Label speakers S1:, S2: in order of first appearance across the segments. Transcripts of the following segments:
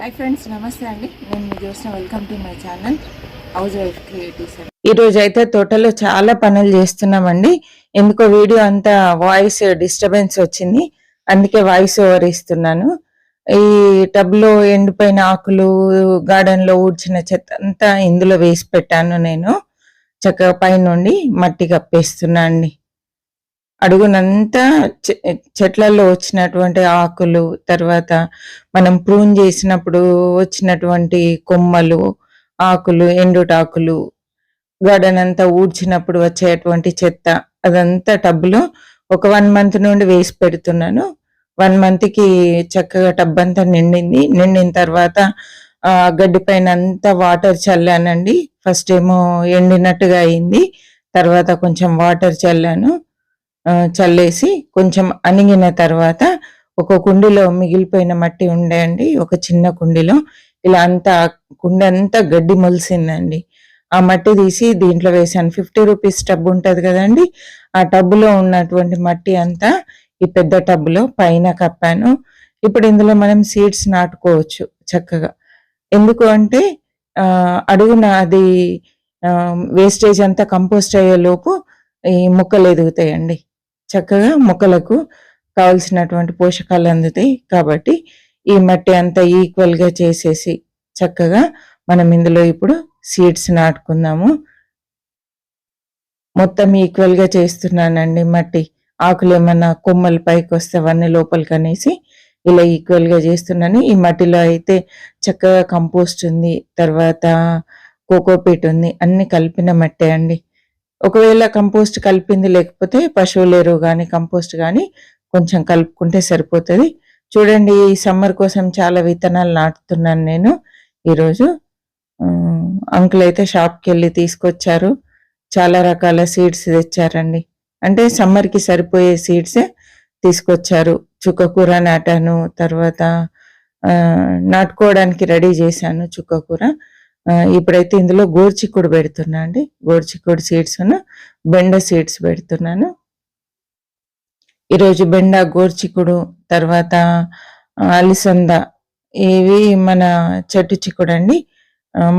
S1: Hi friends, నమస్తే అండి. నేను మీ చూసిన welcome to my channel house wife creatives.
S2: ఈ రోజు అయితే తోటలో చాలా పనులు చేస్తున్నామండి. ఎందుకో వీడియో అంతా వాయిస్ డిస్టర్బెన్స్ వచ్చింది, అందుకే వాయిస్ ఓవర్ ఇస్తున్నాను. ఈ టబ్ లో ఎండిపోయిన ఆకులు, గార్డెన్ లో ఊడ్చిన చెత్త అంతా ఇందులో వేసి పెట్టాను. నేను చక్కగా పైనుండి మట్టి కప్పేస్తున్నా అండి. అడుగునంతా చెట్లలో వచ్చినటువంటి ఆకులు, తర్వాత మనం ప్రూన్ చేసినప్పుడు వచ్చినటువంటి కొమ్మలు, ఆకులు, ఎండుటాకులు, గార్డెన్ అంతా ఊడ్చినప్పుడు వచ్చేటువంటి చెత్త అదంతా టబ్లో ఒక 1 మంత్ నుండి వేసి పెడుతున్నాను. 1 మంత్కి చక్కగా టబ్ అంతా నిండిన తర్వాత గడ్డి పైన అంతా వాటర్ చల్లానండి. ఫస్ట్ ఏమో ఎండినట్టుగా అయింది, తర్వాత కొంచెం వాటర్ చల్లాను. చల్లేసి కొంచెం అణిగిన తర్వాత ఒక కుండీలో మిగిలిపోయిన మట్టి ఉండేయండి, ఒక చిన్న కుండీలో ఇలా అంతా కుండ అంతా గడ్డి మొలిసిందండి. ఆ మట్టి తీసి దీంట్లో వేసాను. 50 రూపీస్ టబ్ ఉంటుంది కదండి, ఆ టబ్లో ఉన్నటువంటి మట్టి అంతా ఈ పెద్ద టబ్లో పైన కప్పాను. ఇప్పుడు ఇందులో మనం సీడ్స్ నాటుకోవచ్చు చక్కగా. ఎందుకు అంటే అడుగున అది వేస్టేజ్ అంతా కంపోస్ట్ అయ్యేలోపు ఈ మొక్కలు ఎదుగుతాయండి. చక్కగా మొక్కలకు కావలసినటువంటి పోషకాలు అందుతాయి. కాబట్టి ఈ మట్టి అంతా ఈక్వల్గా చేసేసి చక్కగా మనం ఇందులో ఇప్పుడు సీడ్స్ నాటుకుందాము. మొత్తం ఈక్వల్గా చేస్తున్నానండి. మట్టి ఆకులు ఏమన్నా కొమ్మలు పైకి వస్తే అవన్నీ లోపలికి అనేసి ఇలా ఈక్వల్గా చేస్తున్నాను. ఈ మట్టిలో అయితే చక్కగా కంపోస్ట్ ఉంది, తర్వాత కోకోపీట్ ఉంది, అన్ని కలిపిన మట్టే అండి. ఒకవేళ కంపోస్ట్ కలిపింది లేకపోతే పశువుల ఎరువు కానీ కంపోస్ట్ కానీ కొంచెం కలుపుకుంటే సరిపోతుంది. చూడండి, ఈ సమ్మర్ కోసం చాలా విత్తనాలు నాటుతున్నాను నేను. ఈరోజు అంకుల్ అయితే షాప్కి వెళ్ళి తీసుకొచ్చారు, చాలా రకాల సీడ్స్ తెచ్చారండి. అంటే సమ్మర్కి సరిపోయే సీడ్సే తీసుకొచ్చారు. చుక్కకూర నాటాను, తర్వాత నాటుకోవడానికి రెడీ చేశాను చుక్కకూర. ఇప్పుడైతే ఇందులో గోర్చిక్కుడు పెడుతున్నా అండి. గోర్చిక్కుడు సీడ్స్, బెండ సీడ్స్ పెడుతున్నాను. ఈరోజు బెండ, గోర్చిక్కుడు, తర్వాత అలిసంద, ఇవి మన చెట్టు చిక్కుడు అండి.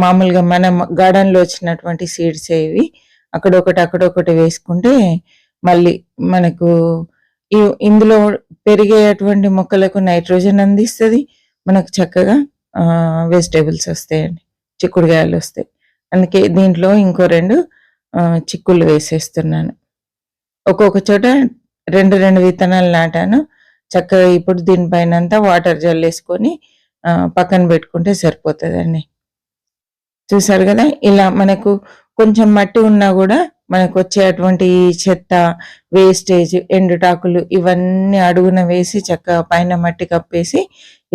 S2: మామూలుగా మన గార్డెన్లో వచ్చినటువంటి సీడ్స్ ఇవి. అక్కడొకటి వేసుకుంటే మళ్ళీ మనకు ఇందులో పెరిగేటువంటి మొక్కలకు నైట్రోజన్ అందిస్తుంది, మనకు చక్కగా వెజిటేబుల్స్ వస్తాయండి, చిక్కుడుకాయలు వస్తాయి. అందుకే దీంట్లో ఇంకో 2 చిక్కుళ్ళు వేసేస్తున్నాను. ఒక్కొక్క చోట 2 విత్తనాలు నాటాను. చక్కగా ఇప్పుడు దీనిపైన అంతా వాటర్ జల్లేసుకొని పక్కన పెట్టుకుంటే సరిపోతుందండి. చూసారు కదా, ఇలా మనకు కొంచెం మట్టి ఉన్నా కూడా మనకు వచ్చేటువంటి చెత్త, వేస్టేజ్, ఎండుటాకులు ఇవన్నీ అడుగున వేసి చక్కగా పైన మట్టి కప్పేసి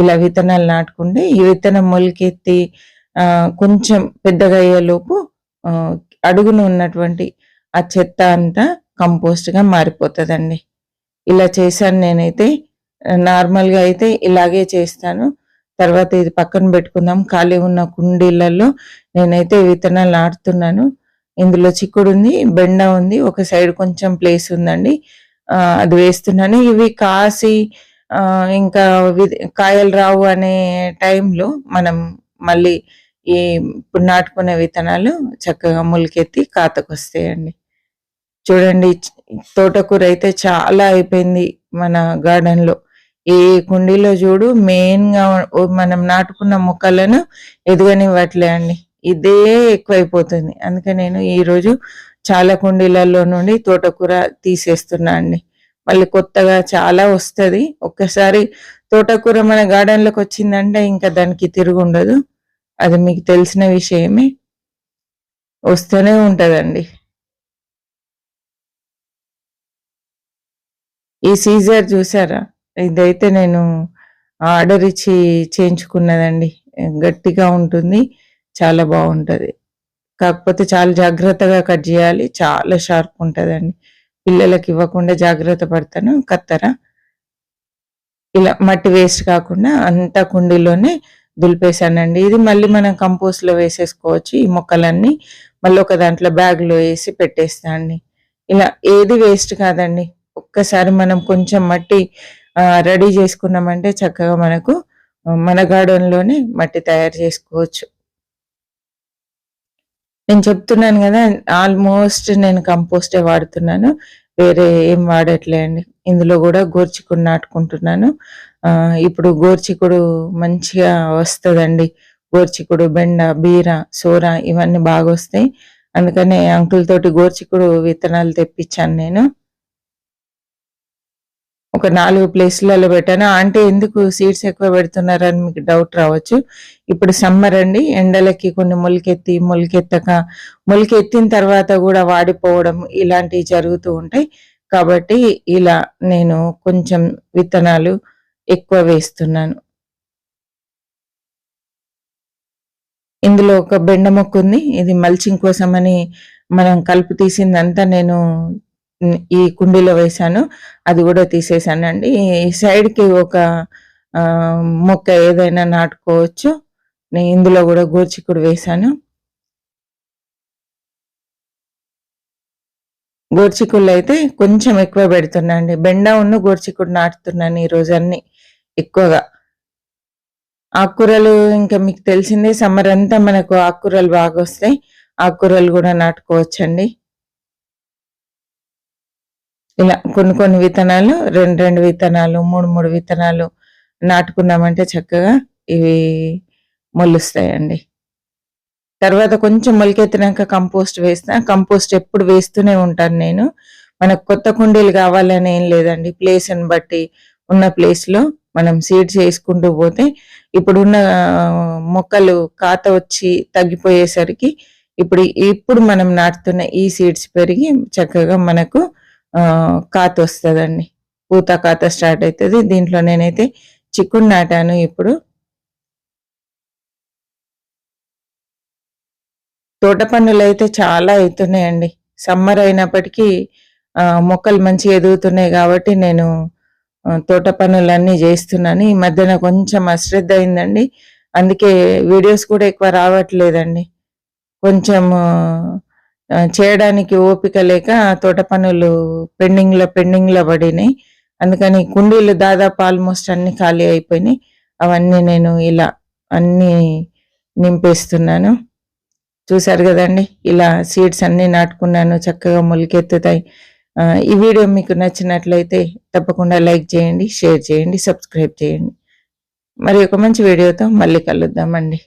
S2: ఇలా విత్తనాలు నాటుకుంటే ఈ విత్తనం మొలకెత్తి కొంచెం పెద్దగా అయ్యేలోపు అడుగున ఉన్నటువంటి ఆ చెత్త అంతా కంపోస్ట్గా మారిపోతుందండి. ఇలా చేశాను నేనైతే. నార్మల్గా అయితే ఇలాగే చేస్తాను. తర్వాత ఇది పక్కన పెట్టుకుందాం. ఖాళీ ఉన్న కుండీలలో నేనైతే విత్తనాలు నాటుతున్నాను. ఇందులో చిక్కుడు ఉంది, బెండ ఉంది, ఒక సైడ్ కొంచెం ప్లేస్ ఉందండి, అది వేస్తున్నాను. ఇవి కాసి ఇంకా కాయలు రావు అనే టైంలో మనం మళ్ళీ ఈ ఇప్పుడు నాటుకునే విత్తనాలు చక్కగా మొలకెత్తి కాతకు వస్తాయండి. చూడండి, తోటకూర అయితే చాలా అయిపోయింది మన గార్డెన్లో. ఏ కుండీలో చూడు మెయిన్గా మనం నాటుకున్న మొక్కలను ఎదగనివ్వట్లే అండి, ఇదే ఎక్కువైపోతుంది. అందుకే నేను ఈరోజు చాలా కుండీలలో నుండి తోటకూర తీసేస్తున్నా అండి. మళ్ళీ కొత్తగా చాలా వస్తుంది. ఒక్కసారి తోటకూర మన గార్డెన్లోకి వచ్చిందంటే ఇంకా దానికి తిరుగుండదు. అది మీకు తెలిసిన విషయమే, వస్తూనే ఉంటుందండి. ఈ సీజర్ చూసారా, ఇదైతే నేను ఆర్డర్ ఇచ్చి చేయించుకున్నదండి. గట్టిగా ఉంటుంది, చాలా బాగుంటుంది. కాకపోతే చాలా జాగ్రత్తగా కట్ చేయాలి, చాలా షార్ప్ ఉంటుందండి. పిల్లలకి ఇవ్వకుండా జాగ్రత్త పడతాను. కత్తెర ఇలా మట్టి వేస్ట్ కాకుండా అంతా కుండీలోనే దులిపేశానండి. ఇది మళ్ళీ మనం కంపోస్ట్లో వేసేసుకోవచ్చు. ఈ మొక్కలన్నీ మళ్ళీ ఒక దాంట్లో బ్యాగ్లో వేసి పెట్టేస్తా అండి. ఇలా ఏది వేస్ట్ కాదండి. ఒక్కసారి మనం కొంచెం మట్టి రెడీ చేసుకున్నామంటే చక్కగా మనకు మన గార్డెన్లోనే మట్టి తయారు చేసుకోవచ్చు. నేను చెప్తున్నాను కదా, ఆల్మోస్ట్ నేను కంపోస్టే వాడుతున్నాను, వేరే ఏం వాడట్లే అండి. ఇందులో కూడా గోర్చిక్కుడు నాటుకుంటున్నాను. ఇప్పుడు గోర్చిక్కుడు మంచిగా వస్తుందండి. గోర్చిక్కుడు, బెండ, బీర, సోర ఇవన్నీ బాగా వస్తాయి. అందుకనే అంకుల్ తోటి గోర్చిక్కుడు విత్తనాలు తెప్పించాను నేను. ఒక 4 ప్లేస్‌లలో పెట్టాను. అంటే ఎందుకు సీడ్స్ ఎక్కువ పెడుతున్నారని మీకు డౌట్ రావచ్చు. ఇప్పుడు సమ్మర్ అండి. ఎండలకి కొన్ని మొలకెత్తిన తర్వాత గూడా వాడిపోవడం ఇలాంటివి జరుగుతూ ఉంటాయి. కాబట్టి ఇలా నేను కొంచెం విత్తనాలు ఎక్కువ వేస్తున్నాను. ఇందులో ఒక బెండ మొక్క ఉంది. ఇది మల్చింగ్ కోసమని మనం కలుపు తీసిందంతా నేను ఈ కుండీలో వేశాను. అది కూడా తీసేసానండి. ఈ సైడ్‌కి ఒక మొక్క ఏదైనా నాటుకోవచ్చు. నేను ఇందులో కూడా గోరుచిక్కుడు వేశాను. గోరుచిక్కుడులో అయితే కొంచెం ఎక్కువ పెడుతున్నా అండి. బెండ గోరుచిక్కుడు నాటుతున్నాను ఈరోజు అన్ని ఎక్కువగా. ఆకుకూరలు ఇంకా మీకు తెలిసిందే, సమ్మర్ అంతా మనకు ఆకుకూరలు బాగా వస్తాయి. ఆకుకూరలు కూడా నాటుకోవచ్చండి. ఇలా కొన్ని విత్తనాలు, 2 విత్తనాలు, 3 విత్తనాలు నాటుకున్నామంటే చక్కగా ఇవి మొలుస్తాయండి. తర్వాత కొంచెం మొలకెత్తినాక కంపోస్ట్ వేస్తా. కంపోస్ట్ ఎప్పుడు వేస్తూనే ఉంటాను నేను. మనకు కొత్త కుండీలు కావాలని ఏం లేదండి. ప్లేస్‌ని బట్టి ఉన్న ప్లేస్‌లో మనం సీడ్స్ వేసుకుంటూ పోతే ఇప్పుడున్న మొక్కలు కాత వచ్చి తగ్గిపోయేసరికి ఇప్పుడు మనం నాటుతున్న ఈ సీడ్స్ పెరిగి చక్కగా మనకు కాత వస్తదండి. పూత కాత స్టార్ట్ అవుతది. దీంట్లో నేనైతే చిక్కుడు నాటాను ఇప్పుడు. తోట పనులైతే చాలా అయితున్నాయండి. సమ్మర్ అయినప్పటికీ మొక్కలు మంచిగా ఎదుగుతున్నాయి కాబట్టి నేను తోట పనులన్నీ చేస్తున్నాను. ఈ మధ్యన కొంచెం అశ్రద్ధ అయిందండి. అందుకే వీడియోస్ కూడా ఎక్కువ రావట్లేదండి. కొంచెం చేయడానికి ఓపిక లేక తోట పనులు పెండింగ్‌లో పడినాయి. అందుకని కుండీలు దాదాపు ఆల్మోస్ట్ అన్నీ ఖాళీ అయిపోయినాయి. అవన్నీ నేను ఇలా అన్నీ నింపేస్తున్నాను. చూసారు కదండి, ఇలా సీడ్స్ అన్నీ నాటుకున్నాను, చక్కగా మొలకెత్తుతాయి. ఈ వీడియో మీకు నచ్చినట్లయితే తప్పకుండా లైక్ చేయండి, షేర్ చేయండి, సబ్స్క్రైబ్ చేయండి. మరి ఒక మంచి వీడియోతో మళ్ళీ కలుద్దామండి.